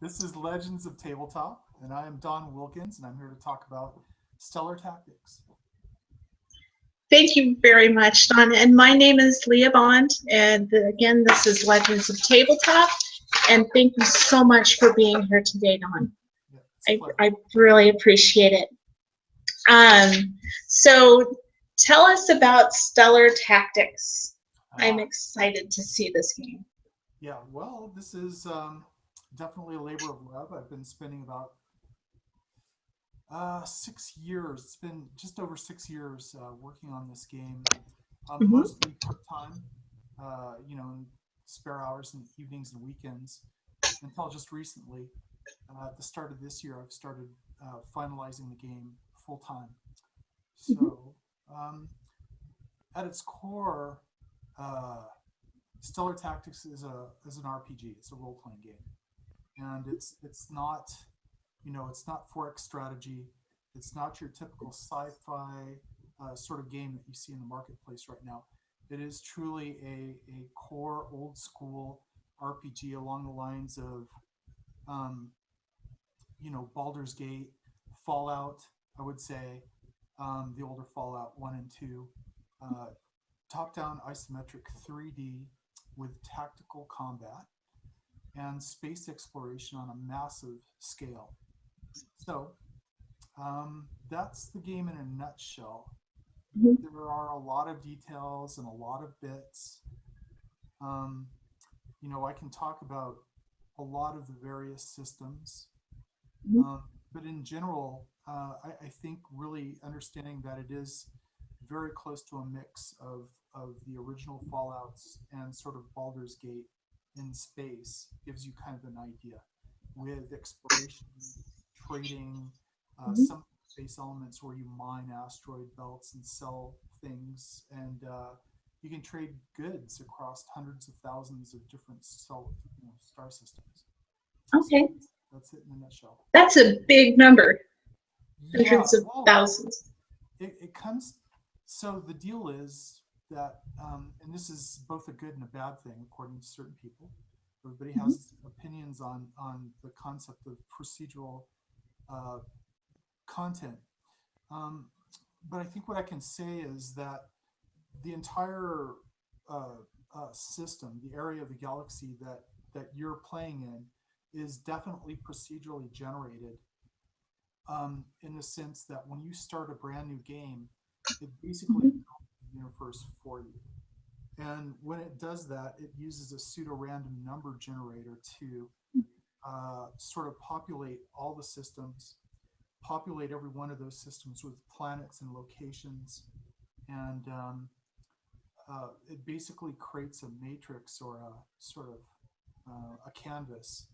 This is Legends of Tabletop, and I am Don Wilkins, and I'm here to talk about stellar tactics. Thank you very much, Don. And my name is Leah Bond, and again, this is Legends of Tabletop. And thank you so much for being here today, Don. Yeah, I really appreciate it. So tell us about Stellar Tactics. I'm excited to see this game. Yeah, well, this is definitely a labor of love. I've been spending about 6 years. It's been just over 6 years working on this game, mostly part-time, in spare hours and evenings and weekends, until just recently. At the start of this year, I've started finalizing the game full-time. So, at its core, uh, Stellar Tactics is an RPG. It's a role-playing game, and it's not, it's not 4X strategy. It's not your typical sci-fi sort of game that you see in the marketplace right now. It is truly a core old school RPG along the lines of, um, Baldur's Gate, Fallout. I would say the older Fallout 1 and 2, uh, top-down isometric 3D with tactical combat and space exploration on a massive scale. So that's the game in a nutshell. Mhm. There are a lot of details and a lot of bits. Um, I can talk about a lot of the various systems, um, but in general, I think really understanding that it is very close to a mix of the original Fallouts and sort of Baldur's Gate in space gives you kind of an idea with exploration, trading, some space elements where you mine asteroid belts and sell things, and you can trade goods across hundreds of thousands of different star systems. So Okay, that's it in a nutshell. that's a big number, Yeah, hundreds of well, thousands. it comes. So the deal is that, and this is both a good and a bad thing according to certain people. Everybody has opinions on the concept of procedural uh, content. Um, but I think what I can say is that the entire uh, system, the area of the galaxy that you're playing in, is definitely procedurally generated, in the sense that when you start a brand new game, it basically builds the universe for you. And when it does that, it uses a pseudo random number generator to sort of populate all the systems, populate every one of those systems with planets and locations, and it basically creates a matrix or a sort of a canvas.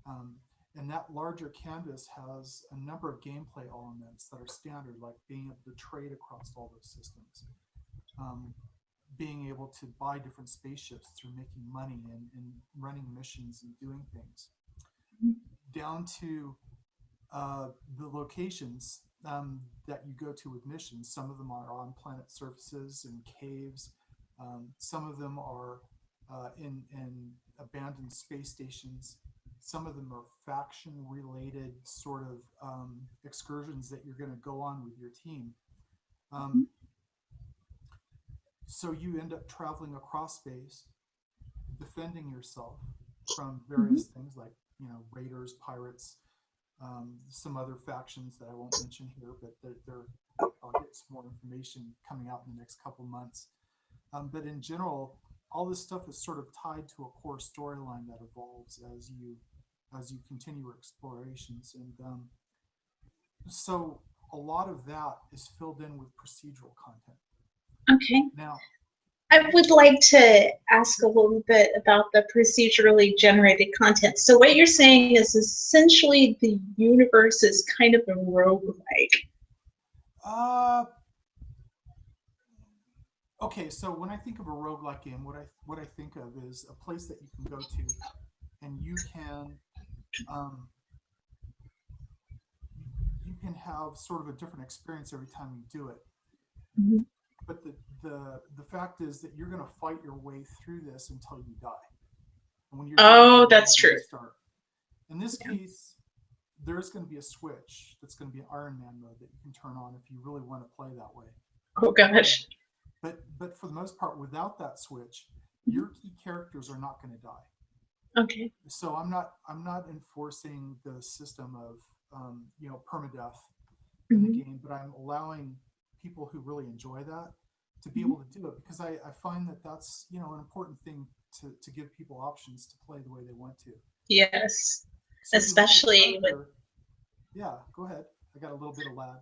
Um, and that larger canvas has a number of gameplay elements that are standard, like being able to trade across all those systems, um, being able to buy different spaceships through making money and running missions and doing things, down to the locations that you go to with missions. Some of them are on planet surfaces and caves. Some of them are in abandoned space stations. Some of them are faction related sort of excursions that you're going to go on with your team. Um, so you end up traveling across space, defending yourself from various things like, raiders, pirates, some other factions that I won't mention here, but I'll get some more information coming out in the next couple months. But in general, all this stuff is sort of tied to a core storyline that evolves as you continue your explorations, and so a lot of that is filled in with procedural content. Okay. Now, I would like to ask a little bit about the procedurally generated content. So what you're saying is essentially the universe is kind of a roguelike. uh, okay, so when I think of a roguelike game, what I think of is a place that you can go to and um, you can have sort of a different experience every time you do it. Mhm. But the fact is that you're going to fight your way through this until you die. And when you're dead, Oh, you that's true. restart. In this Yeah. case, there is going to be a switch that's going to be an Iron Man mode that you can turn on if you really want to play that way. Oh gosh. But for the most part, without that switch, Mhm. your key characters are not going to die. Okay. So I'm not enforcing the system of permadeath in the Mhm. game, but I'm allowing people who really enjoy that to be Mhm. able to do it, because I find that that's an important thing to give people options to play the way they want to. Yes. So if you leave your Especially with character, yeah, go ahead. I got a little bit of lag.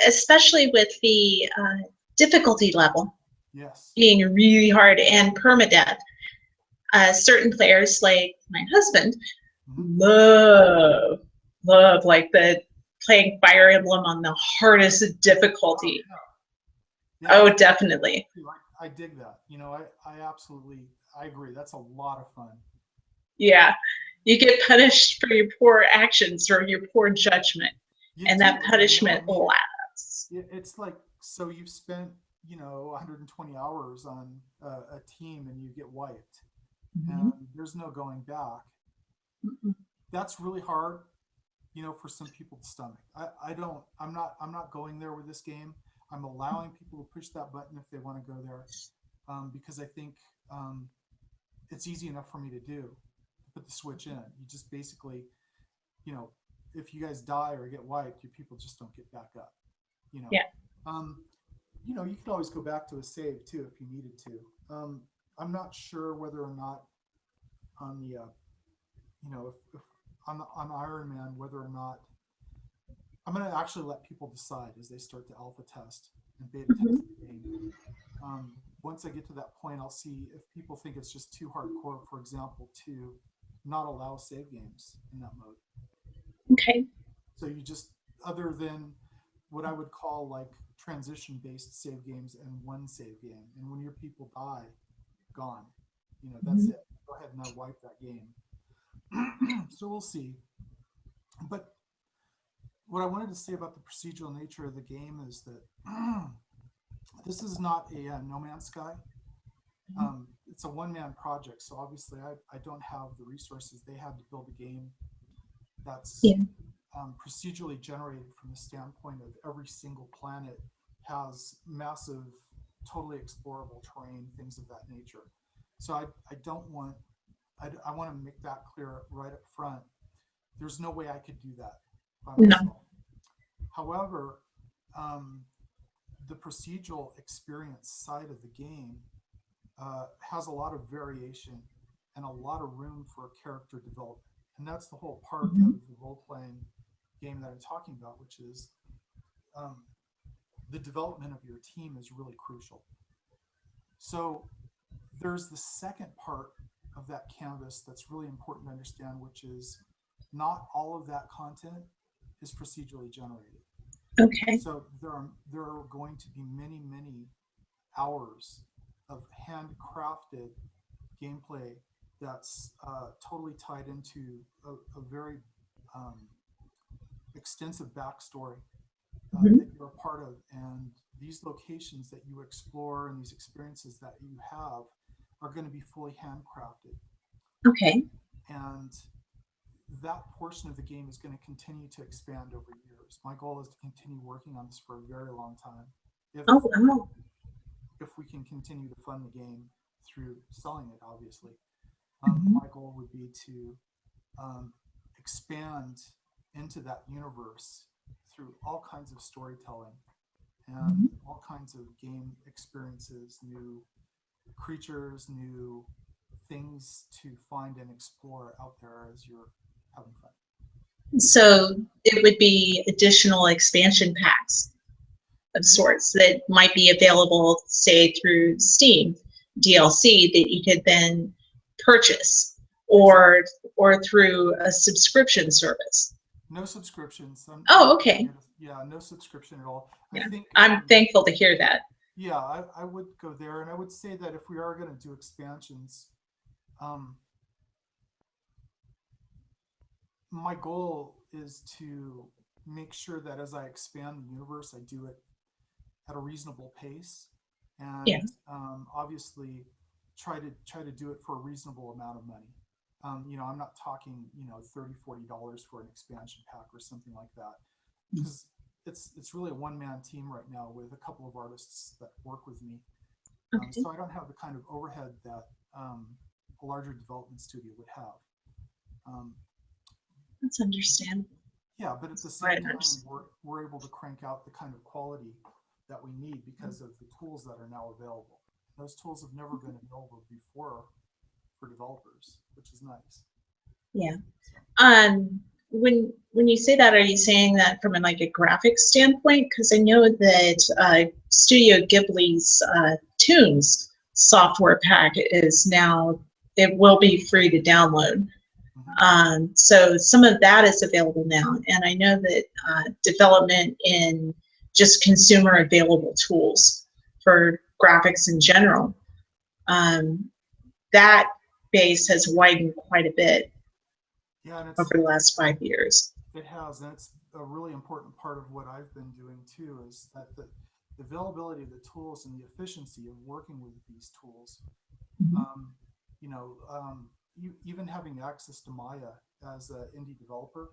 especially with the difficulty level Yes. being really hard and permadeath. Certain players, like my husband, Hmm. love like the playing Fire Emblem on the hardest Oh difficulty. yeah, Oh, that's what definitely. I dig that. I absolutely I agree. That's a lot of fun. Yeah. You get punished for your poor actions or your poor judgment, You and that do, and I punishment mean, lasts. it's like, so you've spent 120 hours on a team and you get wiped, Mhm. and there's no going back. Mhm. That's really hard, for some people to stomach. I don't. I'm not going there with this game. I'm allowing people to push that button if they want to go there, because I think um, it's easy enough for me to do. To put the switch in, you just basically, you know, if you guys die or get wiped, your people just don't get back up. You know, Yeah. um, you could always go back to a save too if you needed to. I'm not sure whether or not on the, if on Iron Man, whether or not I'm going to actually let people decide as they start to alpha test and beta test Mhm. the game. Once I get to that point, I'll see if people think it's just too hardcore, for example, to not allow save games in that mode. Okay. So you just, other than what I would call like transition based save games and one save game. And when your people die, gone. That's Mhm. it. Go ahead and wipe that game. So we'll see. But what I wanted to say about the procedural nature of the game is that this is not a No Man's Sky. It's a one man project. So obviously, I don't have the resources they had to build a game that's Yeah. procedurally generated from the standpoint of every single planet has massive, totally explorable terrain, things of that nature. So I don't want, I want to make that clear right up front. There's no way I could do that by No. myself. However, um, the procedural experience side of the game has a lot of variation and a lot of room for character development. And that's the whole part of Mhm. the role playing game that I'm talking about, which is um, the development of your team is really crucial. So there's the second part of that canvas that's really important to understand, which is not all of that content is procedurally generated. Okay. So there are going to be many, many hours of handcrafted gameplay that's totally tied into a very um, extensive backstory Mhm. that you're a part of, and these locations that you explore and these experiences that you have are going to be fully handcrafted, Okay. and that portion of the game is going to continue to expand over years. My goal is to continue working on this for a very long time, if Oh, wow. if we can continue to fund the game through selling it, obviously. Mhm. My goal would be to expand into that universe through all kinds of storytelling and Mhm. all kinds of game experiences, new creatures, new things to find and explore out there as you're having fun. So it would be additional expansion packs of Yeah, sorts that might be available, say, through Steam DLC that you could then purchase, exactly. or or through a subscription service. No subscriptions. I'm Oh, not okay. going to, yeah, no subscription at all. I Yeah. think, I'm thankful to hear that. yeah, I would go there. And I would say that if we are going to do expansions, um, my goal is to make sure that as I expand the universe, I do it at a reasonable pace, Yeah. and obviously try to do it for a reasonable amount of money. I'm not talking, $30, $40 for an expansion pack or something like that, because it's really a one-man team right now with a couple of artists that work with me. Okay, So I don't have the kind of overhead that a larger development studio would have. Um, that's understandable. yeah, but at the Right, same time, we're able to crank out the kind of quality that we need because of the tools that are now available. Those tools have never been available before for developers, which is nice. yeah. So, When you say that, are you saying that from like a graphics standpoint? Because I know that Studio Ghibli's Tunes software pack is now, it will be free to download. mhm. So some of that is available now, and I know that development in just consumer available tools for graphics in general, um, that base has widened quite a bit Yeah, and over the last 5 years. it has, and it's a really important part of what I've been doing too, is that the availability of the tools and the efficiency of working with these tools. Mhm. Um, even having access to Maya as an indie developer,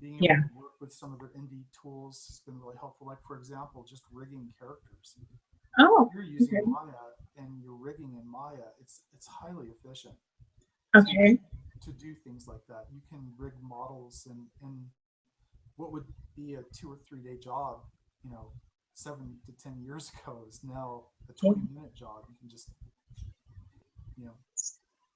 being able Yeah. to work with some of their indie tools has been really helpful. Like, for example, just rigging characters. If Oh, you're using okay. Maya and you're rigging in Maya, it's highly efficient to Okay. to do things like that. You can rig models in what would be a 2 or 3 day job, you know, 7 to 10 years ago is now a Yeah. 20-minute job. You can just, you know,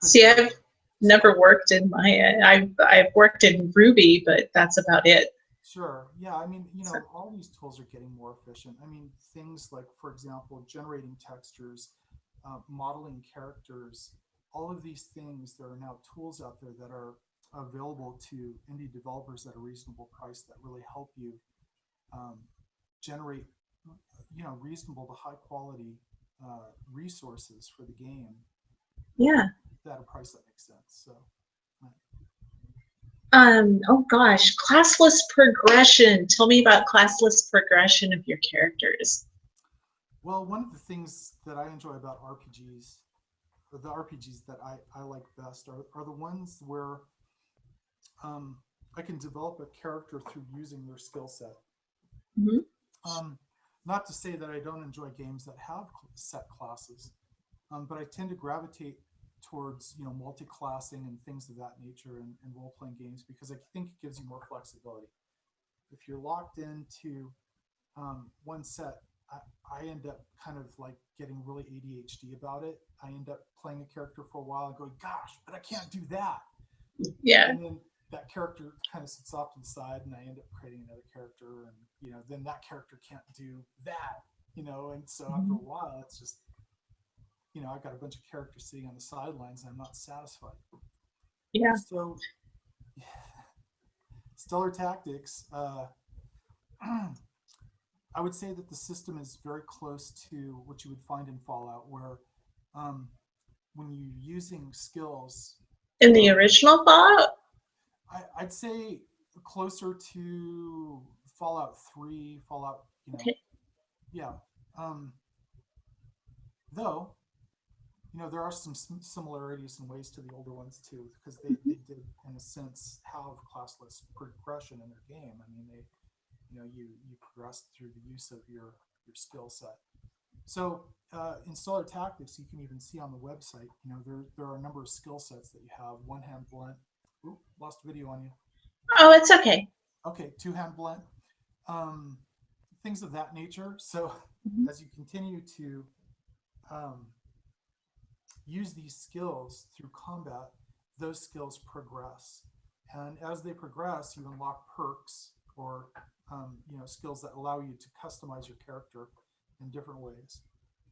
put See, together I've never worked in Maya. I've worked in Ruby, but that's about it. Sure. Yeah. I mean, So, all these tools are getting more efficient. I mean, things like, for example, generating textures, modeling characters, all of these things, there are now tools out there that are available to indie developers at a reasonable price that really help you um, generate, reasonable to high quality resources for the game yeah. at a price that makes sense. So, uh, Oh gosh, classless progression. Tell me about classless progression of your characters. well, one of the things that I enjoy about RPGs, or the RPGs that I like best, are the ones where um, I can develop a character through using their skill set. Mhm. Um, Not to say that I don't enjoy games that have set classes, but I tend to gravitate towards multi-classing and things of that nature in role-playing games because I think it gives you more flexibility. If you're locked into one set, I end up kind of like getting really ADHD about it. I end up playing a character for a while and going, "Gosh, but I can't do that," Yeah. and then that character kind of sits off to the side, and I end up creating another character, and then that character can't do that, and so after a Mhm. while, it's just I've got a bunch of characters sitting on the sidelines and I'm not satisfied. Yeah. So, Stellar Tactics, I would say that the system is very close to what you would find in Fallout, where um, when you're using skills, In the um, original Fallout? I'd say closer to Fallout 3, Fallout, Okay. yeah. Um, though, there are some similarities and ways to the older ones too, because they did, in a sense, have classless progression in their game. I mean, you progress through the use of your skill set. So in Stellar Tactics, you can even see on the website, there are a number of skill sets that you have. One hand blunt. Oop, lost video on you. Oh, it's okay. Okay, two hand blunt. Um, Things of that nature. So Mhm. as you continue to um, use these skills through combat, those skills progress. And as they progress, you unlock perks or skills that allow you to customize your character in different ways.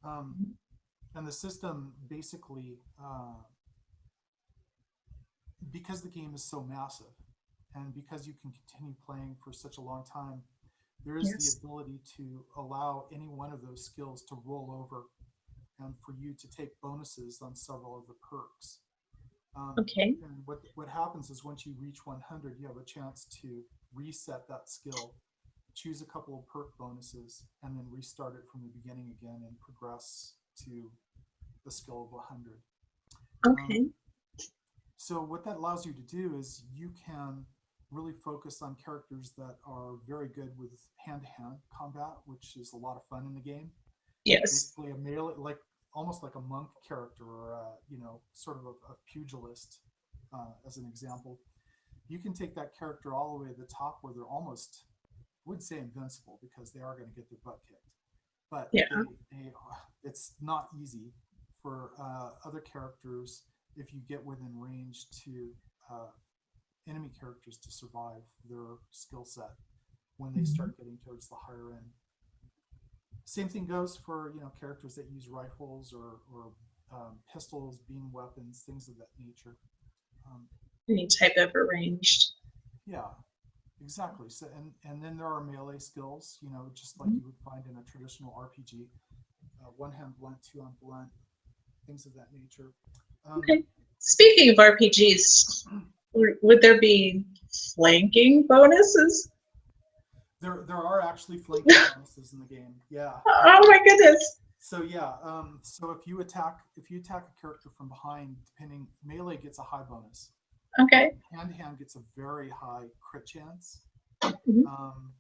Um, and the system basically, because the game is so massive, and because you can continue playing for such a long time, there is the Yes. ability to allow any one of those skills to roll over and for you to take bonuses on several of the perks. Okay. And what happens is once you reach 100, you have a chance to reset that skill, choose a couple of perk bonuses, and then restart it from the beginning again and progress to the skill of 100. Um, Okay. So what that allows you to do is you can really focus on characters that are very good with hand-to-hand combat, which is a lot of fun in the game. Yes. Basically, a melee, like almost like a monk character, or sort of a pugilist, as an example. You can take that character all the way to the top where they're almost, I wouldn't say invincible because they are going to get their butt kicked, but Yeah. it's not easy for other characters if you get within range to uh, enemy characters to survive their skill set when they Mhm. start getting towards the higher end. Same thing goes for characters that use rifles or pistols, beam weapons, things of that nature. Um, Any type of arranged. yeah, exactly. So and then there are melee skills, just like Mhm. you would find in a traditional RPG. One hand blunt, two hand blunt, things of that nature. Um, Okay. Speaking of RPGs, would there be flanking bonuses? there are actually flanking bonuses in the game. Yeah. Oh my goodness. So yeah. So if you attack a character from behind, depending melee gets a high bonus. Okay. Hand to hand gets a very high crit chance. Mhm. Um,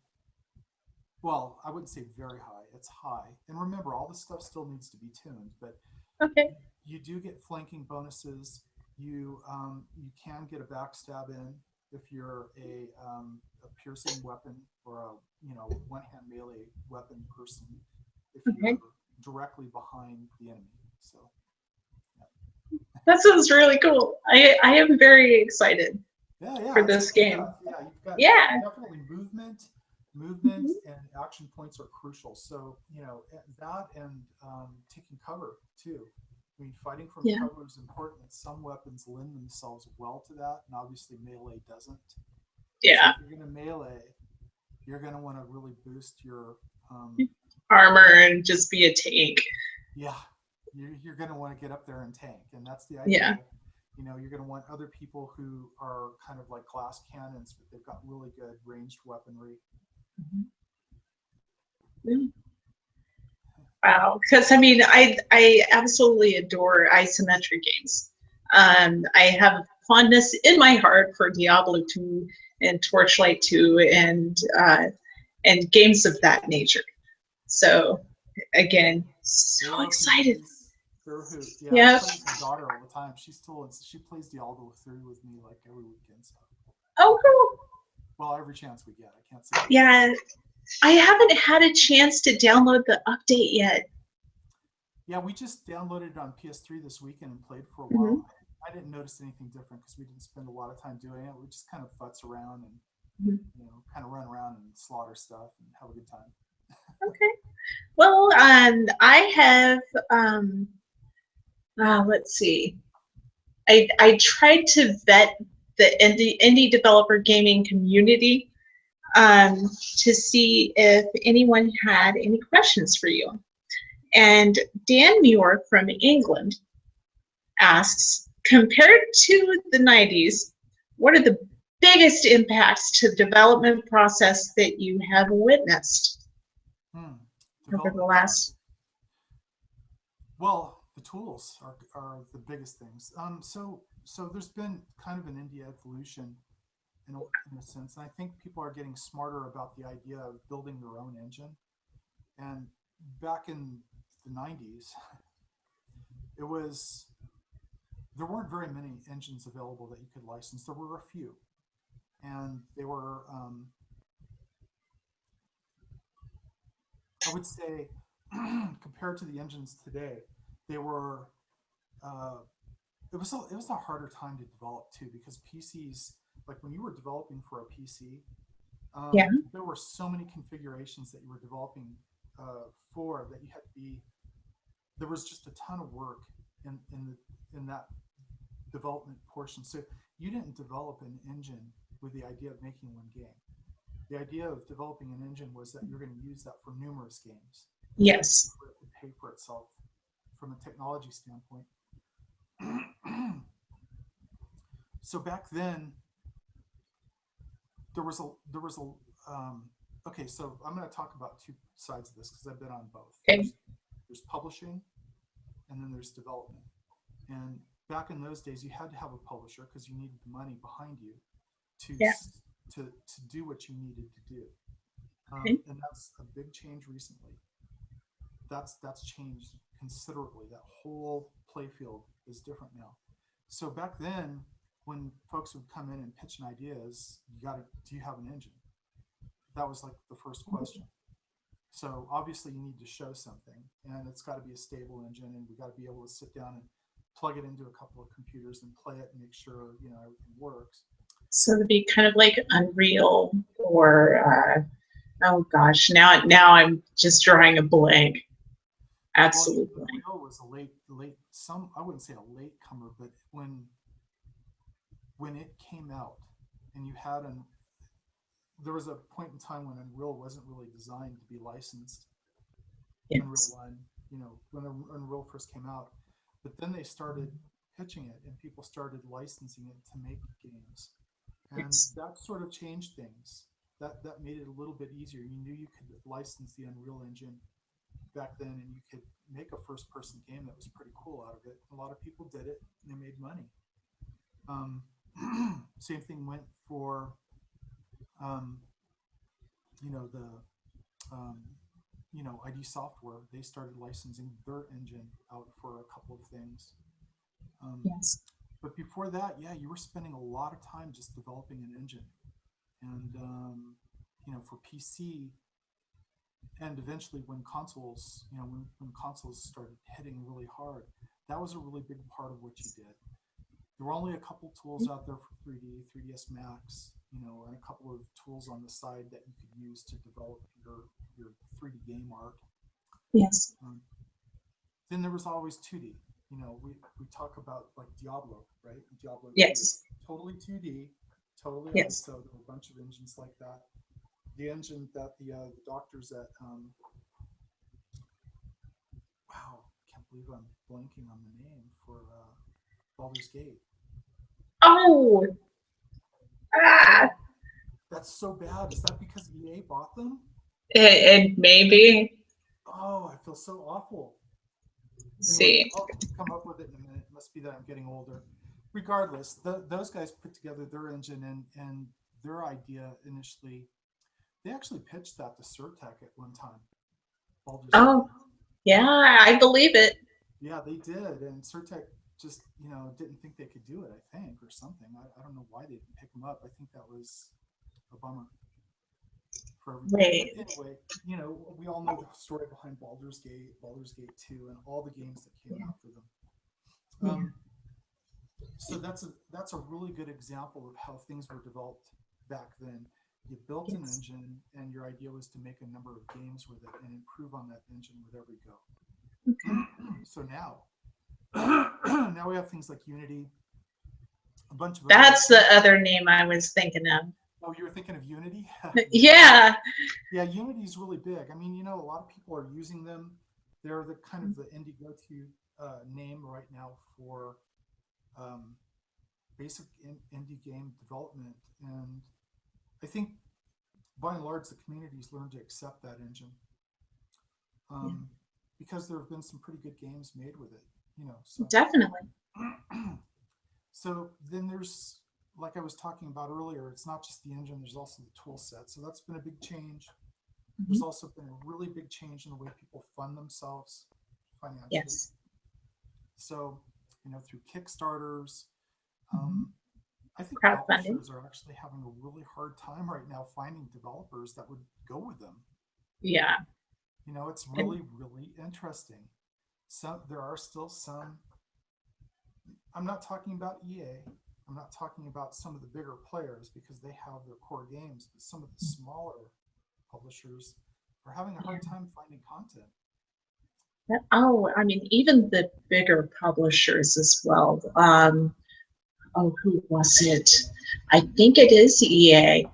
well, I wouldn't say very high. It's high. And remember, all this stuff still needs to be tuned, but Okay. you do get flanking bonuses. You can get a backstab in if you're a piercing weapon or a one hand melee weapon person if Okay. you're directly behind the enemy. So That sounds really cool. I am very excited yeah, for it's this good game. stuff. Yeah, you've got Yeah. definitely movement Mhm. and action points are crucial. So that and taking cover too. I mean, fighting from Yeah. cover is important. Some weapons lend themselves well to that, and obviously melee doesn't. So Yeah. if you're going to melee, you're going to want to really boost your um, Armor and just be a tank. yeah, you're going to want to get up there and tank, and that's the Yeah. idea. You're going to want other people who are kind of like glass cannons, but they've got really good ranged weaponry. Mhm. Wow. Because I mean, I absolutely adore isometric games. I have fondness in my heart for Diablo 2 and Torchlight 2 and games of that nature. So again, so They're excited. RPGs. They're a hoot. Yeah, I Yeah. play with my daughter all the time. She plays Diablo 3 with me like every weekend. So, Oh, cool. well, every chance we get. I can't say every. Yeah. I haven't had a chance to download the update yet. Yeah, we just downloaded it on PS3 this weekend and played for a Mhm. while. I didn't notice anything different because we didn't spend a lot of time doing it. We just kind of futz around and Mhm. kind of run around and slaughter stuff and have a good time. Okay. Well, I have, let's see. I tried to vet the indie developer gaming community um, to see if anyone had any questions for you. And Dan Muir from England asks, compared to the 90s, what are the biggest impacts to the development process that you have witnessed Hmm. over the Development last? process. Well, the tools are the biggest things. So there's been kind of an indie evolution in a sense. And I think people are getting smarter about the idea of building their own engine. And back in the 90s, it was there weren't very many engines available that you could license. There were a few, and they were, I would say, compared to the engines today, they were. Uh, it was a harder time to develop too because PCs, like when you were developing for a PC, Yeah. there were so many configurations that you were developing for that you had to be. There was just a ton of work in that development portion. So you didn't develop an engine with the idea of making one game. The idea of developing an engine was that you're going to use that for numerous games. It's going to Yes. pay for itself from a technology standpoint. So back then, there was a okay. So I'm going to talk about two sides of this because I've been on both. Okay. There's publishing, and then there's development. And back in those days, you had to have a publisher because you needed the money behind you to Yeah. to do what you needed to do. Okay. And that's a big change recently. That's changed considerably. That whole playfield is different now. So back then, when folks would come in and pitch an idea, is do you have an engine? That was like the first question. So obviously you need to show something, and it's got to be a stable engine, and we got to be able to sit down and plug it into a couple of computers and play it and make sure everything works. So it'd be kind of like Unreal or oh gosh, now I'm just drawing a blank. Absolute Well, blank. Unreal was a late some I wouldn't say a late comer, but when it came out, and there was a point in time when Unreal wasn't really designed to be licensed. Unreal Yes. 1, when Unreal first came out. But then they started pitching it, and people started licensing it to make games. And Yes. that sort of changed things. That made it a little bit easier. You knew you could license the Unreal Engine back then, and you could make a first-person game that was pretty cool out of it. A lot of people did it, and they made money. Same thing went for, um, the ID Software. They started licensing their engine out for a couple of things. Yes. But before that, yeah, you were spending a lot of time just developing an engine, and for PC, and eventually when consoles, when consoles started hitting really hard, that was a really big part of what you did. There were only a couple tools out there for 3D, 3ds Max, and a couple of tools on the side that you could use to develop your 3D game art. Yes. Then there was always 2D. We talk about like Diablo, right? Diablo 2, Yes. totally 2D, totally Yes. ISO. There were a bunch of engines like that. The engine that the doctors at wow, can't believe I'm blanking on the name for Baldur's Gate. Oh. Ah. That's so bad. Is that because EA bought them? And maybe. Oh, I feel so awful. Anyway, See. I'll come up with it in a minute. It must be that I'm getting older. Regardless, those guys put together their engine, and their idea initially, they actually pitched that to Surtech at one time. Baldur's Gate. Oh, yeah, I believe it. Yeah, they did, and Surtech just didn't think they could do it. I think, or something. I don't know why they didn't pick them up. I think that was a bummer for everybody. Wait. But anyway, we all know the story behind Baldur's Gate 2, and all the games that came Yeah. after them. Yeah. So that's a really good example of how things were developed back then. You built an Yes. engine, and your idea was to make a number of games with it and improve on that engine with every go. Okay. So now we have things like Unity, a bunch of That's the other name I was thinking of. Oh, you were thinking of Unity? Yeah. Yeah, Unity is really big. I mean, a lot of people are using them. They're the kind of the indie go-to name right now for basic indie game development. And I think by and large, the community's learned to accept that engine because there have been some pretty good games made with it. So Definitely. So then there's, like I was talking about earlier, it's not just the engine, there's also the tool set. So that's been a big change. There's also been a really big change in the way people fund themselves financially. Yes. So, through Kickstarters, I think Crowdfunding. publishers are actually having a really hard time right now finding developers that would go with them. Yeah. It's really, really interesting. There are still some. I'm not talking about EA. I'm not talking about some of the bigger players because they have their core games, but some of the smaller publishers are having a hard time finding content. Oh, I mean, even the bigger publishers as well. Who was it? I think it is EA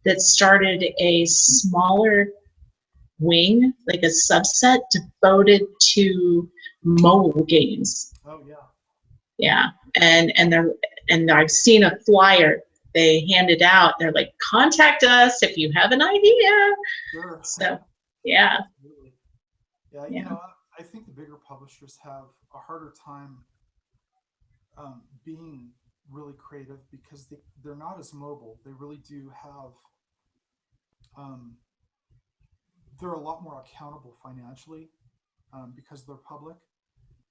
that started a smaller wing, like a subset devoted to mobile games. Oh yeah. Yeah, and I've seen a flyer they handed out. They're like, contact us if you have an idea. Sure. So, yeah. Absolutely. Yeah, Yeah. I think the bigger publishers have a harder time being really creative because they're not as mobile. They really do have, um, they're a lot more accountable financially because they're public.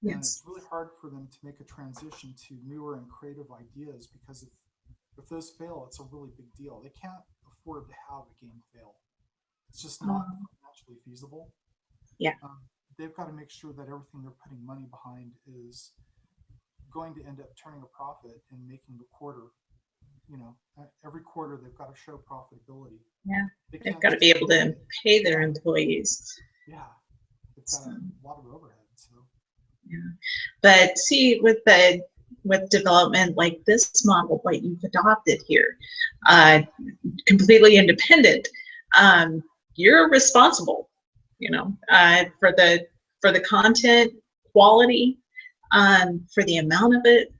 And it's Yes. really hard for them to make a transition to newer and creative ideas because if those fail, it's a really big deal. They can't afford to have a game fail. It's just not Um, financially feasible. yeah. Um, they've got to make sure that everything they're putting money behind is going to end up turning a profit and making the quarter. Every quarter they've got to show profitability. Yeah. They They've can't got to just be able to pay their employees. yeah. They've got So, a lot of overhead. So yeah. But see, with development like this model, what you've adopted here, uh, completely independent, you're responsible, for the content quality, for the amount of it,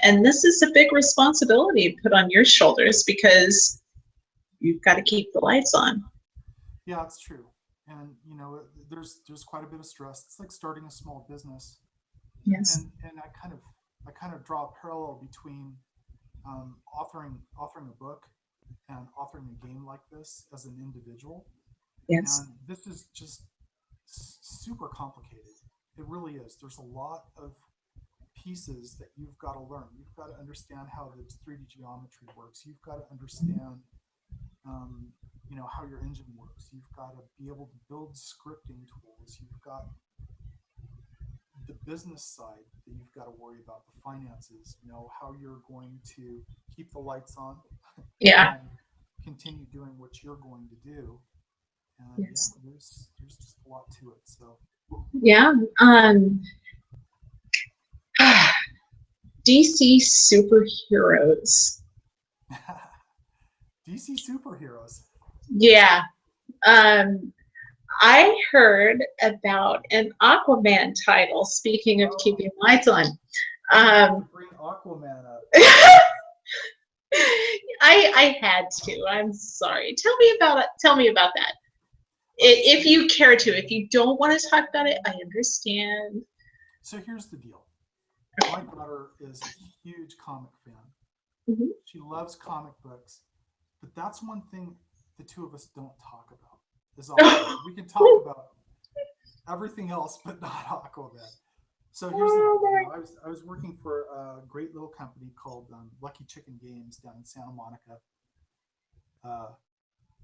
and this is a big responsibility put on your shoulders because you've got to keep the lights on. yeah, it's true. And there's quite a bit of stress. It's like starting a small business, Yes. and I kind of draw a parallel between authoring a book and authoring a game like this as an individual. Yes. And this is just super complicated. It really is. There's a lot of pieces that you've got to learn. You've got to understand how the 3D geometry works. You've got to understand, um, how your engine works. You've got to be able to build scripting tools. You've got the business side that you've got to worry about, the finances. How you're going to keep the lights on Yeah. and continue doing what you're going to do. And yeah, Yes. there's just a lot to it. So Yeah. DC superheroes. DC superheroes. Yeah. Um, I heard about an Aquaman title. Speaking of Oh, keeping lights on, you have to um, bring Aquaman up. I had to. I'm sorry. Tell me about it. Tell me about that. All right, If you care to. If you don't want to talk about it, I understand. so here's the deal. My daughter is a huge comic fan. Mhm. She loves comic books, but that's one thing the two of us don't talk about is Aquaman. We can talk about everything else, but not Aquaman. So here's the Oh deal. my. I was working for a great little company called Lucky Chicken Games down in Santa Monica. Uh,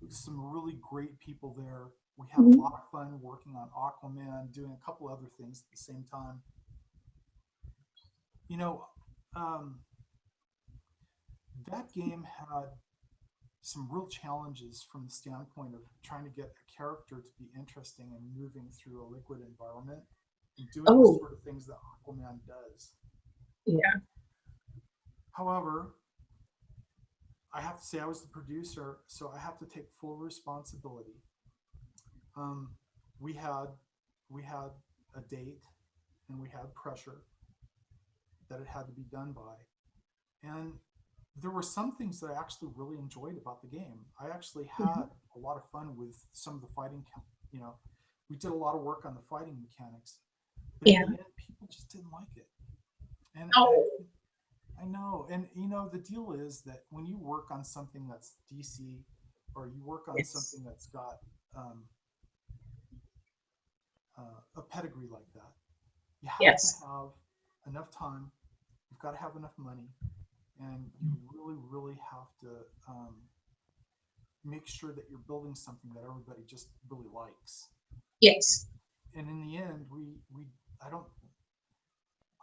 some really great people there. We had a Mhm. lot of fun working on Aquaman, doing a couple other things at the same time. You know, um, that game had some real challenges from the standpoint of trying to get a character to be interesting and moving through a liquid environment and doing the Oh, sort of things that Aquaman does. yeah. However, I have to say I was the producer, so I have to take full responsibility. Um, we had we had a date and we had pressure that it had to be done by, and there were some things that I actually really enjoyed about the game. I actually had Mhm. a lot of fun with some of the fighting. You know, we did a lot of work on the fighting mechanics, but in Yeah. the end, people just didn't like it. And Oh, I know, and the deal is that when you work on something that's DC, or you work on yes. something that's got um, a pedigree like that, you have to Yes. have enough time. You've got to have enough money, and you really, really have to make sure that you're building something that everybody just really likes. Yes. And in the end, we I don't.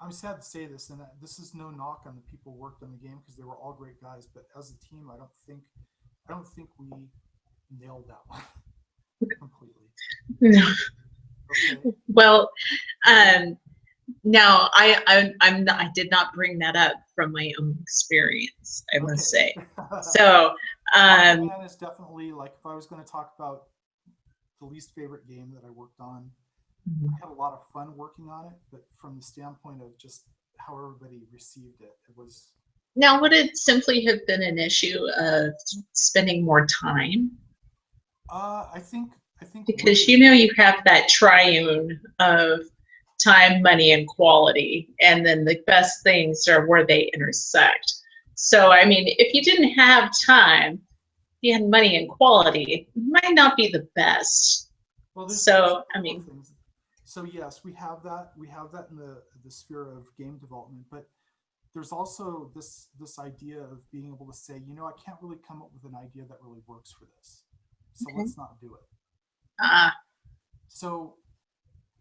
I'm sad to say this, and this is no knock on the people who worked on the game because they were all great guys. But as a team, I don't think we nailed that one completely. No. Okay. Well, um, now I did not bring that up from my own experience, I must Okay. say. So, um, Aquaman is definitely like if I was going to talk about the least favorite game that I worked on, I had a lot of fun working on it, but from the standpoint of just how everybody received it, it was. now would it simply have been an issue of spending more time? I think Because really. you have that triune of time, money, and quality. And then the best things are where they intersect. So, I mean, if you didn't have time, you had money and quality, it might not be the best. Well, So, a I couple of mean, things. So yes, we have that. We have that in the sphere of game development, but there's also this idea of being able to say, you know, I can't really come up with an idea that really works for this, so okay. let's not do it. Ah, So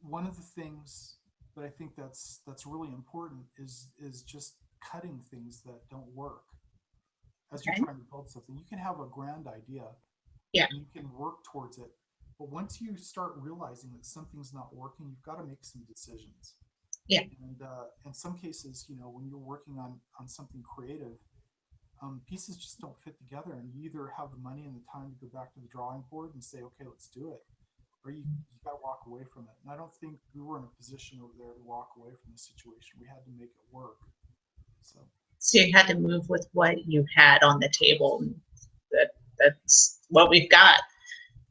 one of the things that I think that's really important is just cutting things that don't work as you're okay. trying to build something. You can have a grand idea Yeah. and you can work towards it, but once you start realizing that something's not working, you've got to make some decisions. Yeah. And in some cases, you know, when you're working on something creative, pieces just don't fit together, and you either have the money and the time to go back to the drawing board and say, okay, let's do it, or you got to walk away from it. And I don't think we were in a position over there to walk away from the situation. We had to make it work. So So you had to move with what you had on the table. That's what we've got.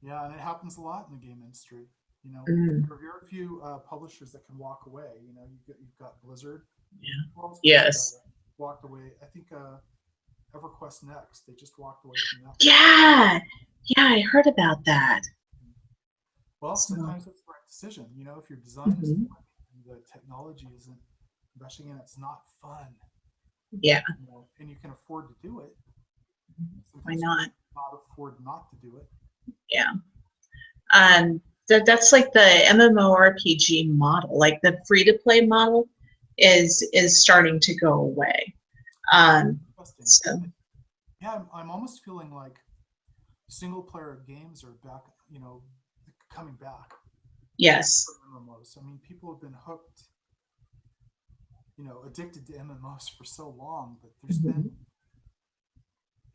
yeah, and it happens a lot in the game industry. You know, Mm, there are very few publishers that can walk away. You know, you've got Blizzard. yeah. Who else just Yes. walked away? I think EverQuest Next. They just walked away from that. Yeah. Yeah, I heard about that. Well, So, sometimes it's the right decision. You know, if your design isn't mhm. working and the technology isn't meshing in, it's not fun. Yeah, You know, and you can afford to do it. why Sometimes you not? cannot afford not to do it. Yeah. That's like the MMORPG model, like the free to play model is starting to go away. Yeah, Um, interesting. so Yeah, I'm almost feeling like single player games are back. You know, coming back yes. from MMOs. I mean, people have been hooked, you know, addicted to MMOs for so long, but there's been, Mhm.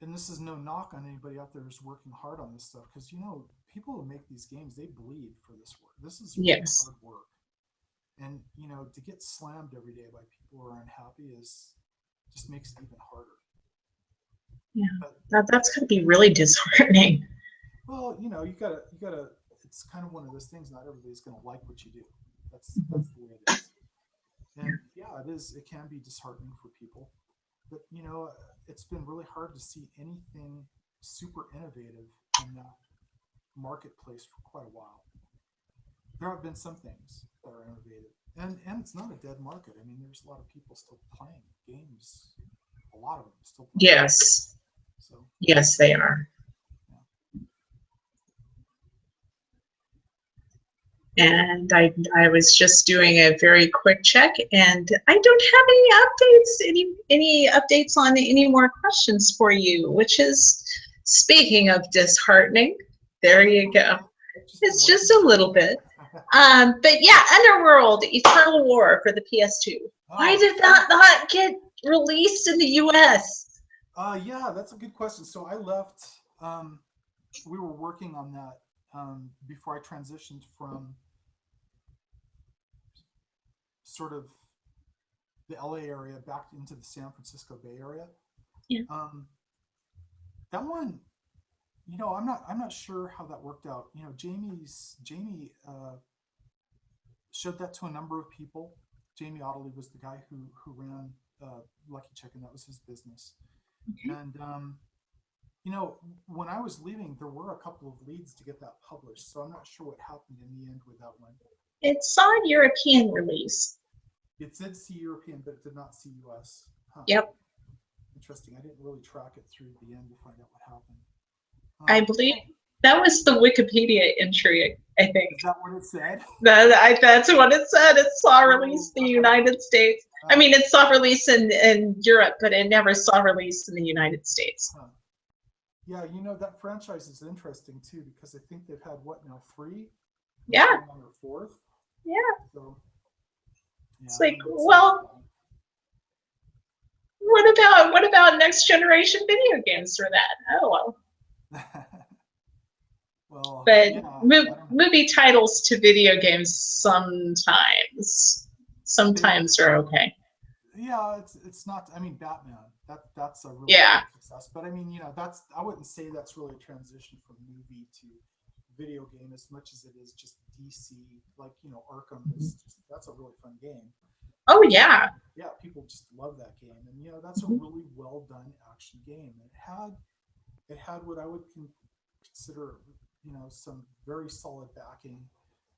and this is no knock on anybody out there who's working hard on this stuff, because you know, people who make these games, they bleed for this work. This is really Yes. hard work, and you know, to get slammed every day by people who are unhappy is just makes it even harder. Yeah. But That's going to be really disheartening. well, you know, you gotta. It's kind of one of those things. Not everybody's gonna like what you do. Mhm. That's the way it is. And yeah, it is. It can be disheartening for people, but you know, it's been really hard to see anything super innovative in that marketplace for quite a while. There have been some things that are innovative, and it's not a dead market. I mean, there's a lot of people still playing games. A lot of them still playing games. Yes. So Yes, they are. yeah. And I was just doing a very quick check, and I don't have any updates on any more questions for you, which is, speaking of disheartening, there you go. I've just been It's waiting just a for little bit. But yeah, Underworld, Eternal War for the PS2. Why oh, did that not get released in the US? yeah, that's a good question. So I left. We were working on that before I transitioned from sort of the LA area back into the San Francisco Bay Area. Yeah. Um, that one, you know, I'm not sure how that worked out. You know, Jamie showed that to a number of people. Jamie Otterly was the guy who ran Lucky Chicken. That was his business. Okay. And you know, when I was leaving, there were a couple of leads to get that published. So I'm not sure what happened in the end with that one. It saw a European release. It did see European, but it did not see US. Huh. Yep. Interesting. I didn't really track it through the end to find out what happened. I believe that was the Wikipedia entry, I think. Is that what it said? That's what it said. It saw release Oh, in the United States. I wow. mean, it saw release in Europe, but it never saw release in the United States. Huh. Yeah, you know, that franchise is interesting too, because I think they've had what now, three? And they're Yeah, going on their fourth. yeah. So yeah, It's I like, don't know what's well, what about next generation video games for that? Oh well. well, But yeah, I don't know. movie titles to video games They, sometimes are okay. yeah, it's not. I mean, Batman. That's a really Yeah. big success. But I mean, you know, that's I wouldn't say that's really a transition from movie to video game as much as it is just DC. Like, you know, Arkham is just, that's a really fun game. Oh yeah. Yeah, people just love that game, and you know, that's a really well done action game. It had what I would consider, you know, some very solid backing,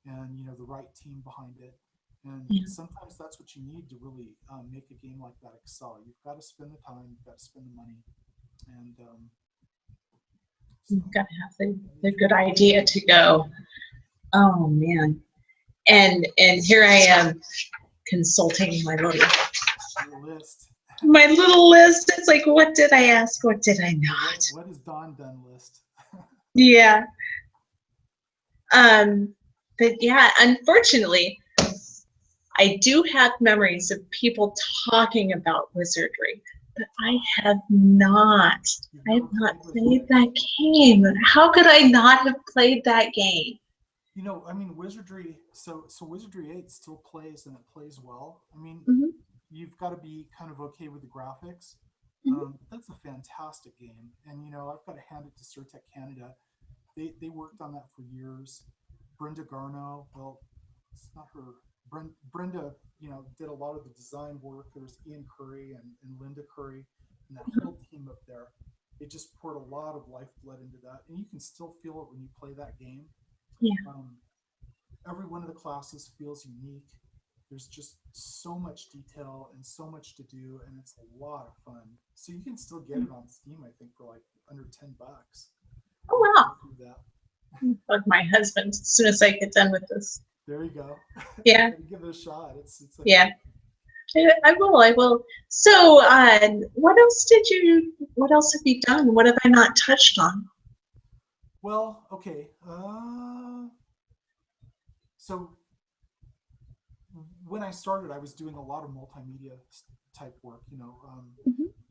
and you know, the right team behind it. And Yeah. sometimes that's what you need to really make a game like that excel. You've got to spend the time, you've got to spend the money, and so You've got to have the good idea to go. Oh man. And here I am consulting my little list. list. It's like, what did I ask? What did I not? What is Don done list? Yeah. But yeah, unfortunately, I do have memories of people talking about wizardry, but I have not. I have not played that game. How could I not have played that game? You know, I mean, Wizardry. So Wizardry 8 still plays, and it plays well. I mean, you've got to be kind of okay with the graphics. That's a fantastic game, and you know, I've got to hand it to Surtech Canada. They worked on that for years. Brenda Garno, well, it's not her. Brenda, you know, did a lot of the design work. There was Ian Curry and Linda Curry, and that whole team up there. They just poured a lot of lifeblood into that, and you can still feel it when you play that game. Yeah. Every one of the classes feels unique. There's just so much detail and so much to do, and it's a lot of fun. So you can still get it on Steam, I think, for like under $10. Oh wow! That. Like my husband, as soon as I get done with this. There you go. Yeah. Give it a shot. It's like, yeah. I will. So, what else have you done? What have I not touched on? Well, okay. So when I started, I was doing a lot of multimedia type work. You know,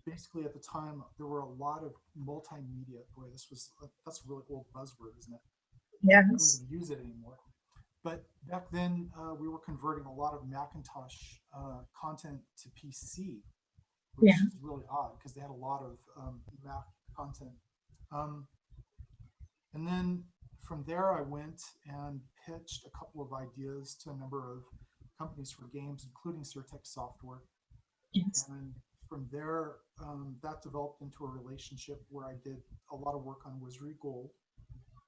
basically at the time there were a lot of multimedia. Boy, that's a really old buzzword, isn't it? Yes. I don't even use it anymore. But back then, we were converting a lot of Macintosh content to PC, which is really odd because they had a lot of Mac content. And then from there, I went and pitched a couple of ideas to a number of companies for games, including Surtech Software. Yes. And from there, that developed into a relationship where I did a lot of work on Wizardry Gold.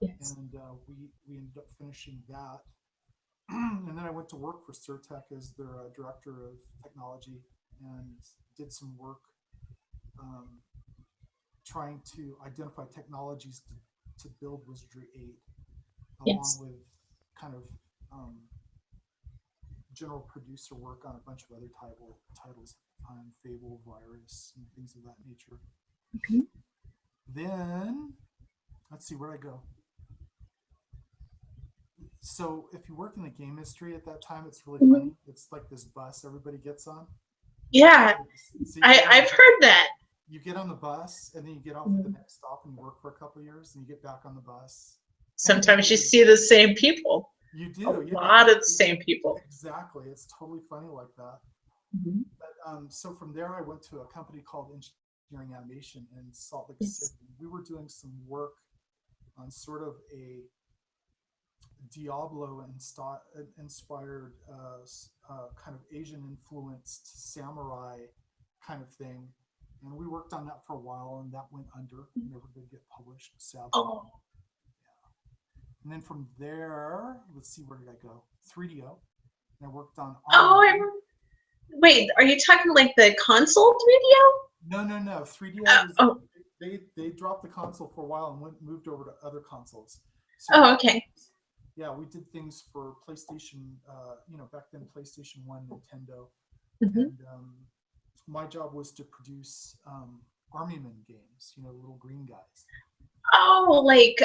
Yes. And we ended up finishing that. And then I went to work for Surtech as their director of technology and did some work trying to identify technologies to build Wizardry 8, along with kind of general producer work on a bunch of other titles, Fable, Virus, and things of that nature. Then, let's see, where'd I go? So if you work in the game industry at that time, it's really funny. It's like this bus everybody gets on. Yeah, so I've heard that. You get on the bus, and then you get off at the next stop, and you work for a couple of years, and you get back on the bus. Sometimes you see the same people. You do. A lot of the same people. Exactly. It's totally funny like that. But so from there, I went to a company called Engineering Animation in Salt Lake City. We were doing some work on sort of a Diablo inspired kind of Asian influenced samurai kind of thing, and we worked on that for a while, and that went under, never did get published, sadly. And then from there, let's see, where did I go? 3DO, and I worked on wait, are you talking like the console 3DO? No 3DO they dropped the console for a while and moved over to other consoles. So okay. Yeah, we did things for PlayStation, back then PlayStation 1, Nintendo. And my job was to produce Army-Men games, little green guys. Oh, like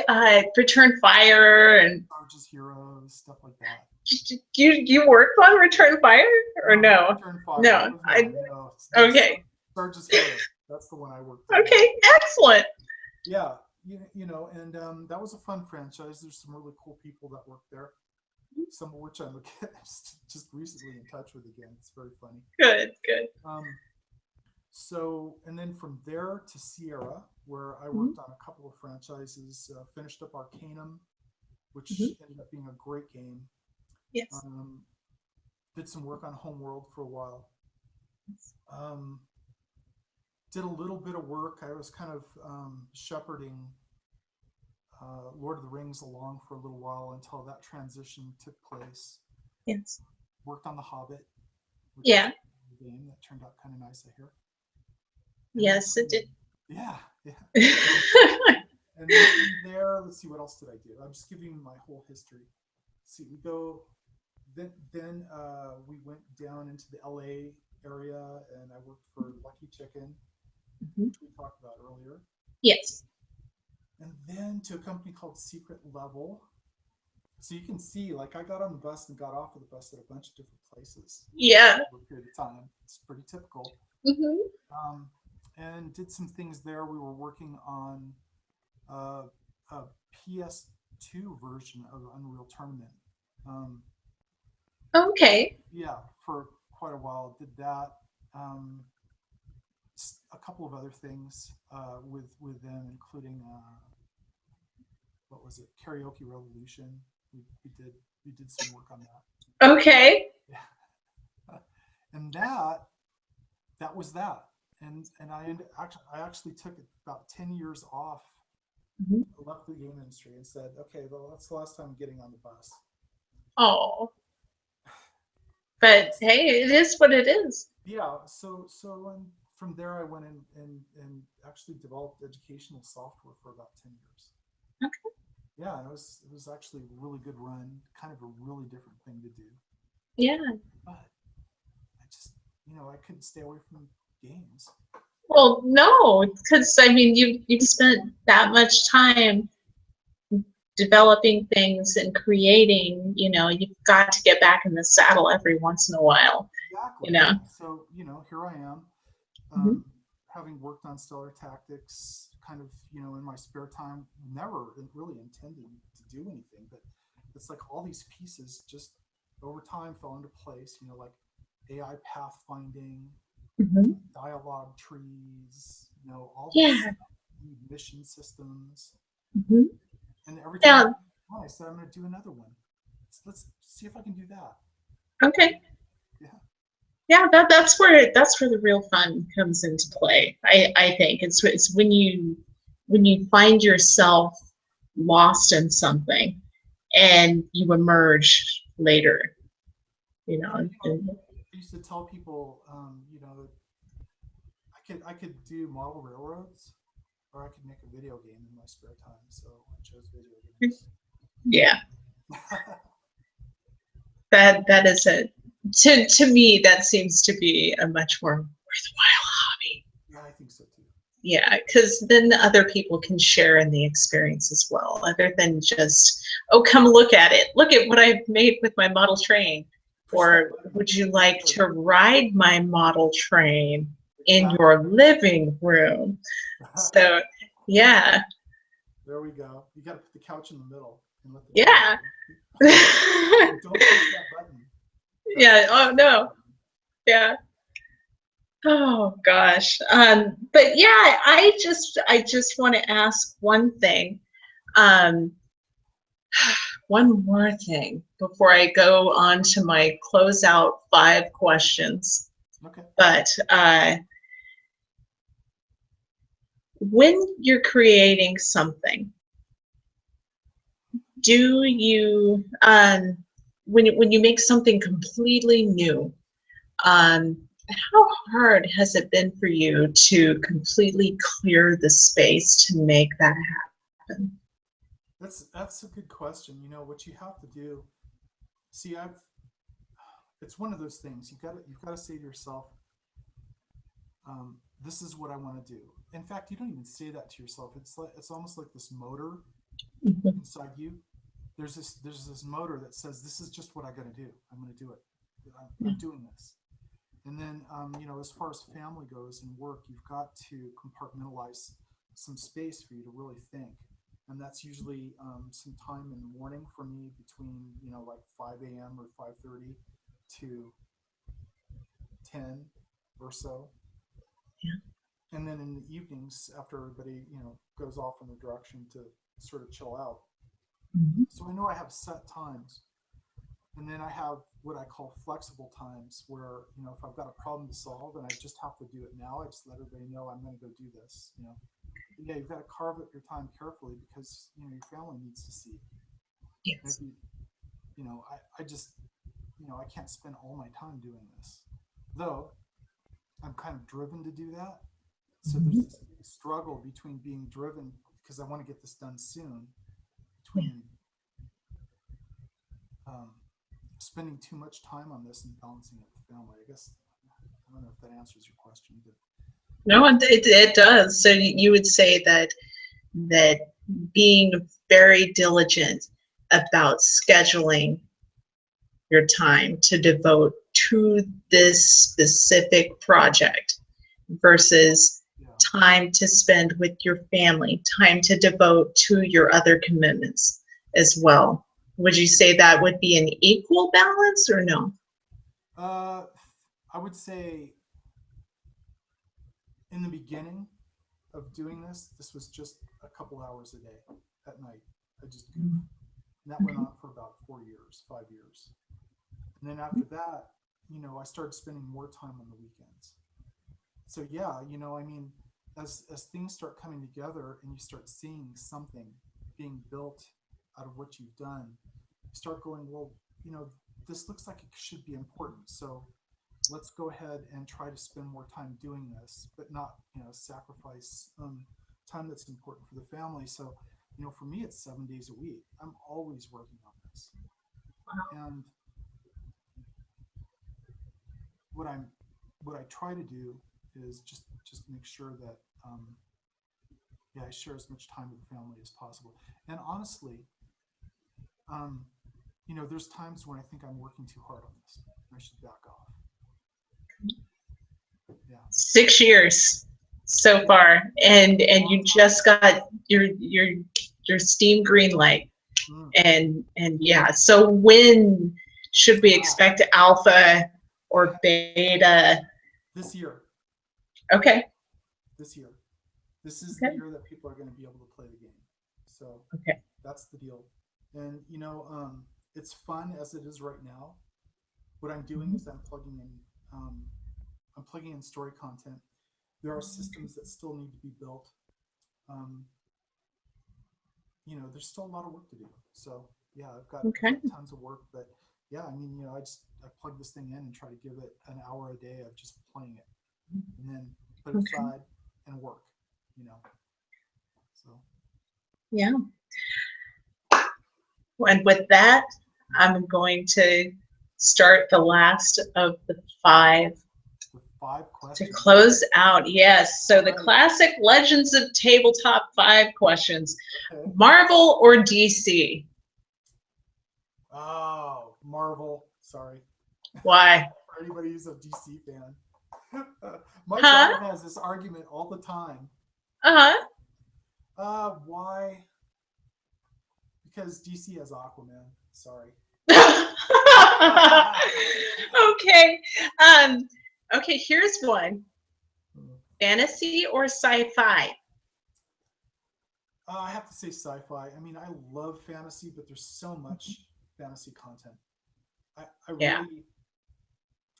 Return Fire and Sarge's Heroes, stuff like that. You worked on Return Fire or no? Return Fire. No. Okay. Sarge's Heroes. That's the one I worked on. Okay, excellent. Yeah. And that was a fun franchise. There's some really cool people that work there, some of which I'm just recently in touch with again. It's very funny. Good. So, and then from there to Sierra, where I worked on a couple of franchises, finished up Arcanum, which ended up being a great game. Yes. Did some work on Homeworld for a while. Did a little bit of work. I was kind of shepherding Lord of the Rings along for a little while until that transition took place. Yes. Worked on The Hobbit, which Yeah. was a game that turned out kind of nice, I hear. Yes, it did. Yeah. And then from there, let's see, what else did I do? I'm just giving you my whole history. See, we go. Then we went down into the LA area, and I worked for Lucky Chicken, which we talked about earlier. Yes. And then to a company called Secret Level. So you can see, like, I got on the bus and got off of the bus at a bunch of different places. Yeah. For a period of time. It's pretty typical. And did some things there. We were working on a PS2 version of Unreal Tournament. Okay. Yeah, for quite a while. Did that. A couple of other things with them, including what was it? Karaoke Revolution. We did some work on that. Okay. Yeah. And that was that. And I actually took about 10 years off. I left the game industry and said, okay, well, that's the last time I'm getting on the bus. Oh. But hey, it is what it is. Yeah. So from there, I went and actually developed educational software for about 10 years. Okay. Yeah, and it was actually a really good run, kind of a really different thing to do. Yeah. But I just, I couldn't stay away from games. Well, no, because I mean, you've spent that much time developing things and creating. You've got to get back in the saddle every once in a while. Exactly. So here I am, having worked on Stellar Tactics, kind of in my spare time, never really intending to do anything, but it's like all these pieces just over time fell into place. Like AI pathfinding, dialogue trees, all these mission systems. And every time I said, I'm going to do another one. Let's see if I can do that. Okay. Yeah. Yeah, that's where the real fun comes into play. I think it's when you find yourself lost in something and you emerge later. I used to tell people, I could do model railroads, or I could make a video game in my spare time. So I chose video games. Yeah. That is it. To me, that seems to be a much more worthwhile hobby. Yeah, I think so too. Yeah, because then other people can share in the experience as well, other than just, oh, come look at it. Look at what I've made with my model train. Or would you like to ride my model train in your living room? So, yeah. There we go. You got to put the couch in the middle. And let the yeah. Don't push that button. Yeah. Oh, no. Yeah. Oh gosh. But yeah, I just want to ask one thing. One more thing before I go on to my closeout 5 questions. Okay. But when you're creating something, do you when you make something completely new, how hard has it been for you to completely clear the space to make that happen? That's a good question. What you have to do. See, it's one of those things. You've got to say to yourself, this is what I want to do. In fact, you don't even say that to yourself. It's almost like this motor inside you. There's this motor that says, this is just what I got to do. I'm going to do it. I'm doing this. And then, as far as family goes and work, you've got to compartmentalize some space for you to really think. And that's usually some time in the morning for me between, like 5 a.m. or 5:30 to 10 or so. Yeah. And then in the evenings, after everybody, goes off in the direction to sort of chill out, So I know I have set times. And then I have what I call flexible times where, if I've got a problem to solve and I just have to do it now, I just let everybody know I'm going to go do this. Yeah, you've got to carve up your time carefully because, your family needs to see. And if Yes. I just, I can't spend all my time doing this. Though I'm kind of driven to do that. So there's Mhm. this big struggle between being driven because I want to get this done soon, Yeah. between um, spending too much time on this and balancing it with family. I guess I don't know if that answers your question, but No, it does. So you would say that being very diligent about scheduling your time to devote to this specific project versus yeah, time to spend with your family, time to devote to your other commitments as well. Would you say that would be an equal balance or no? uh, I would say in the beginning of doing this was just a couple hours a day at night. I just goof, and that went on for about 4 years, 5 years, and then after that, I started spending more time on the weekends. So yeah, I mean, as things start coming together and you start seeing something being built out of what you've done, you start going, well, this looks like it should be important. So let's go ahead and try to spend more time doing this, but not, sacrifice time that's important for the family. So, for me, it's 7 days a week. I'm always working on this, and what I'm what I try to do is just make sure that yeah, I share as much time with the family as possible. And honestly, um, there's times when I think I'm working too hard on this. I should back off. Yeah, 6 years so far, and long you time. just got your steam green light, Mm. and yeah. So when should we Ah, expect alpha or beta? this year, Okay. this year, this is the Okay. year that people are going to be able to play the game. So Okay. that's the deal. And it's fun as it is right now. What I'm doing is um, I'm plugging in story content. There are systems that still need to be built. Um, there's still a lot of work to do. So yeah, I've Okay. got tons of work, but yeah, I mean, I plug this thing in and try to give it an hour a day of just playing it, and then put it Okay. aside and work. You know, so Yeah. And with that, I'm going to start the last of the five the five to questions. close Okay, out. Yes. So all the right, classic Legends of Tabletop 5 questions. okay. Marvel or DC? Oh, Marvel. Sorry. Why? For anybody who's a DC fan. My Huh? daughter has this argument all the time. Uh-huh. Why? Because DC has Aquaman. Sorry. Okay. Um, okay, here's one. Fantasy or sci-fi? I have to say sci-fi. I mean, I love fantasy, but there's so much fantasy content. I Yeah. really,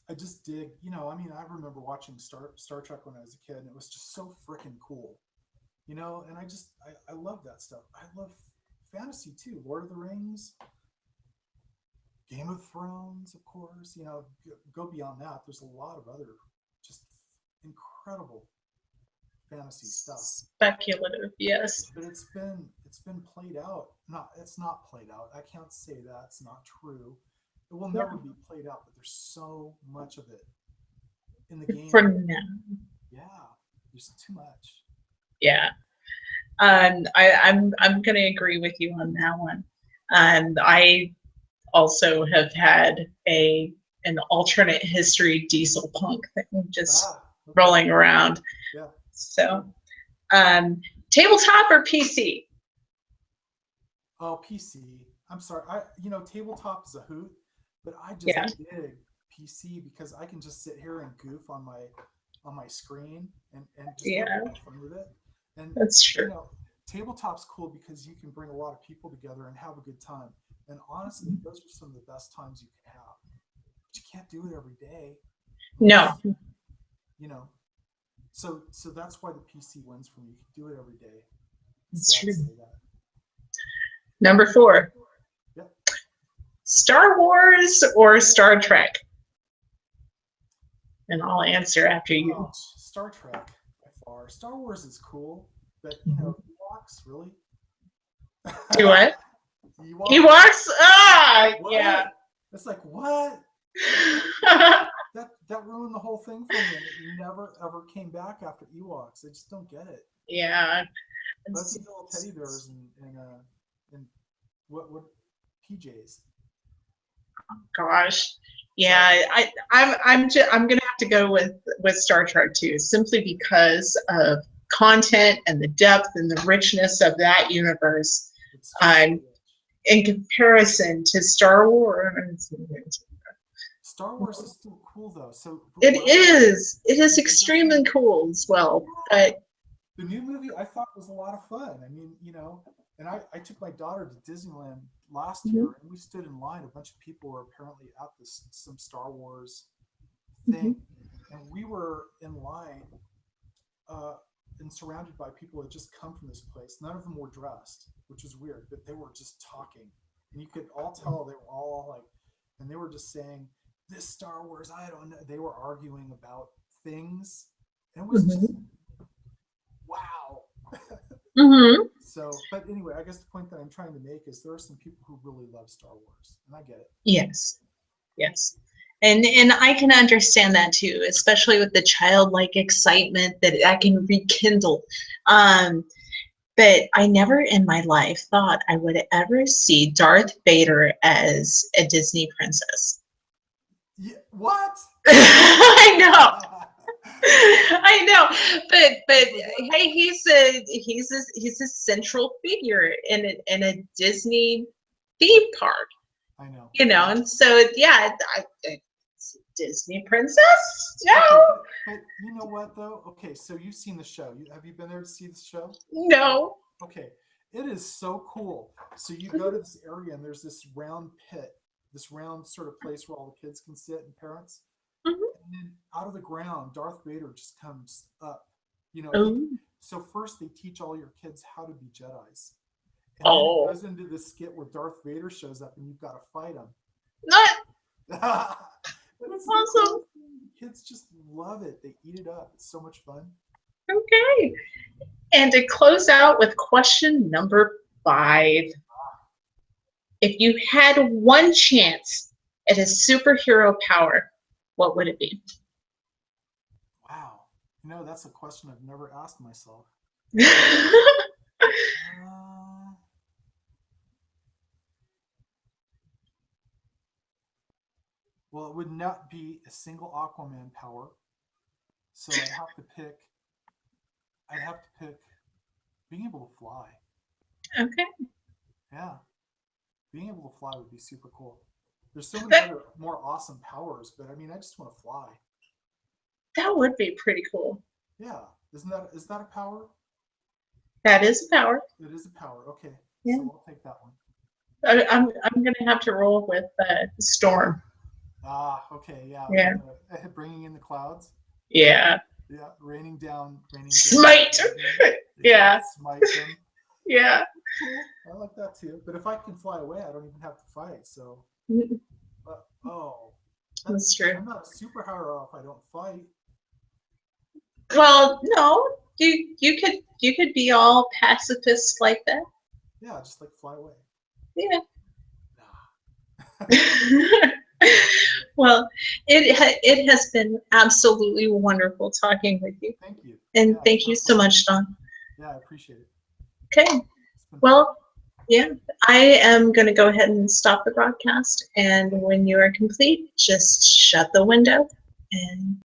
I just dig. I mean, I remember watching Star Trek when I was a kid, and it was just so freaking cool. And I love that stuff. I love fantasy too. Lord of the Rings, Game of Thrones, of course. Go beyond that. There's a lot of other just incredible fantasy stuff. Speculative, yes. But it's been played out. Not It's not played out. I can't say that's not true. It will Yeah. never be played out, but there's so much of it in the For game. now. Yeah, there's too much. Yeah. I'm gonna agree with you on that one. I also have had an alternate history diesel punk thing just Ah, okay. rolling around. Yeah. So, tabletop or PC? Oh, PC. I'm sorry. Tabletop is a hoot, but I just Yeah, dig PC because I can just sit here and goof on my screen and just have a yeah, lot of fun with it. And that's you true. know, tabletop's cool because you can bring a lot of people together and have a good time. And honestly, those are some of the best times you can have. But you can't do it every day. No. You know, so that's why the PC wins for me. You can do it every day. That's true. That. Number 4. Yep. Star Wars or Star Trek? And I'll answer after you. Oh, Star Trek by far. Star Wars is cool, but you know, Ewoks, really? Do what? Ewoks? Ewoks? Ah, What? yeah. It's like, what? That ruined the whole thing for me. It never ever came back after Ewoks. I just don't get it. Yeah. Let's see little teddy bears and what PJs. Gosh. Yeah, I'm gonna have to go with Star Trek too, simply because of content and the depth and the richness of that universe. In comparison to Star Wars. Star Wars is still cool though. So it is extremely cool as well. But the new movie I thought was a lot of fun. I mean, you know, and I took my daughter to Disneyland last year, and we stood in line. A bunch of people were apparently at some Star Wars thing, and we were in line and surrounded by people that just come from this place. None of them were dressed, which was weird, but they were just talking, and you could all tell they were all like, and they were just saying, "This Star Wars, I don't know." They were arguing about things, and it was just wow. So, but anyway, I guess the point that I'm trying to make is there are some people who really love Star Wars, and I get it. Yes, and I can understand that too, especially with the childlike excitement that can rekindle. But I never in my life thought I would ever see Darth Vader as a Disney princess. Yeah, what? I know, but hey, he's a central figure in a Disney theme park. I know. You know, and so yeah, Disney princess. Yeah. Okay, but you know what though? Okay, so you've seen the show. Have you been there to see the show? No. Okay, it is so cool. So you go to this area and there's this round pit, this round sort of place where all the kids can sit and parents. And then out of the ground, Darth Vader just comes up. You know, so first they teach all your kids how to be Jedis. And then it goes into this skit where Darth Vader shows up and you've got to fight him. It's awesome. Kids just love it. They eat it up. It's so much fun. Okay. And to close out with question number 5. If you had one chance at a superhero power, what would it be? Wow. You know, that's a question I've never asked myself. Well, it would not be a single Aquaman power. So I'd have to pick being able to fly. Okay. Yeah. Being able to fly would be super cool. There's so many other more awesome powers, but I mean, I just want to fly. That would be pretty cool. Yeah. Is that a power? That is a power. It is a power. Okay. Yeah. So I'll take that one. I'm gonna have to roll with Storm. Ah, okay, yeah. Yeah. Bringing in the clouds. Yeah. Yeah, raining down. Smite. Yeah. Smite them. Yeah. Cool. I like that too. But if I can fly away, I don't even have to fight. So. That's true. I'm not a superhero if I don't fight. Well, no. You could be all pacifist like that. Yeah, just like fly away. Yeah. Well, it has been absolutely wonderful talking with you. Thank you. And thank you so much, Don. Yeah, I appreciate it. Okay. Well, yeah, I am going to go ahead and stop the broadcast. And when you are complete, just shut the window and